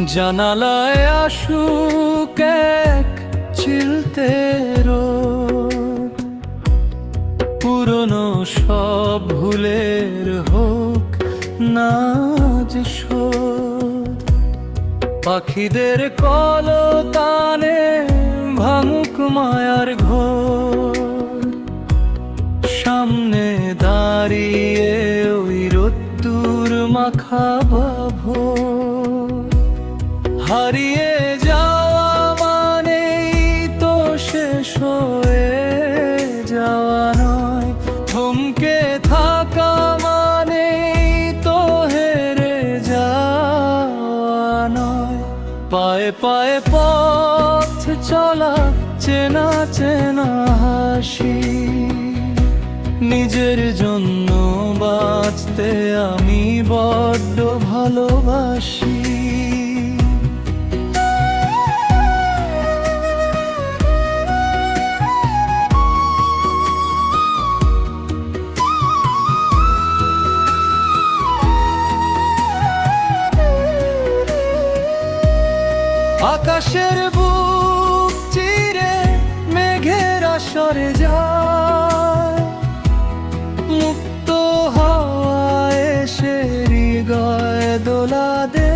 জানালায় আসুক এক চিলতে রোদ, পুরনো সব ভুলের হোক না যে শোধ। পাখিদের কলতানে ভাঙুক মায়ার ঘোর, সামনে দাঁড়িয়ে ওই রোদ্দুর মাখা ভোর। হারিয়ে যাওয়া মানেই তো শেষ হয়ে যাওয়া নয়, থমকে থাকা মানেই তো হেরে যাওয়া নয়। পায়ে পায়ে পথ চলা, চেনা চেনা হাসি, নিজের জন্য বাঁচতে আমি বড্ড ভালোবাসি। আকাশের বুক চিরে মেঘের আসরে যায়, মুক্ত হাওয়া এসে হৃদয় দোলা দে।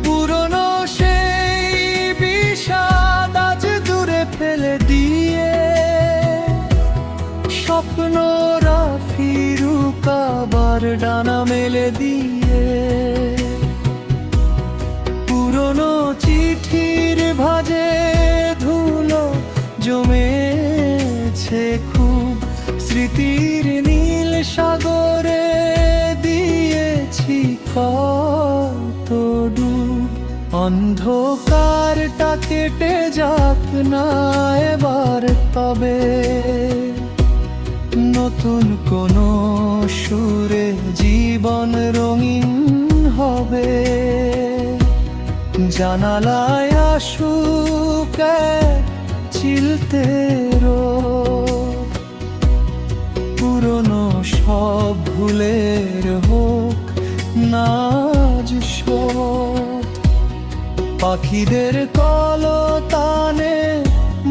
পুরনো সেই বিষাদ আজ দূরে ফেলে দিয়ে, স্বপ্নরা ফিরুক আবার ডানা মেলে দিয়ে। পুরনো চিঠির ভাঁজে ধুলো জমেছে খুব, স্মৃতির নীল সাগরে দিয়েছি কত ডুব। অন্ধকারটা কেটে যাক না এবার তবে, নতুন কোনো সুরে জীবন রঙিন হবে। জানালায় আসুক এক চিলতে রোদ, পুরনো সব ভুলের হোক না যে শোধ। পাখিদের কলতানে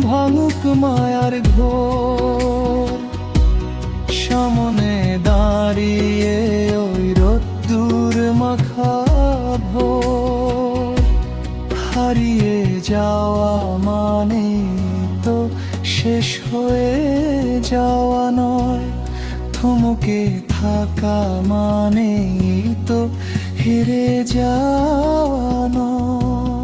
ভাঙুক মায়ার ঘোর, সামনে দাঁড়িয়ে ওই রোদ্দুর মাখা ভোর। হারিয়ে যাওয়া মানে তো শেষ হয়ে যাওয়া নয়, থমকে থাকা মানে তো হেরে যাওয়া নয়।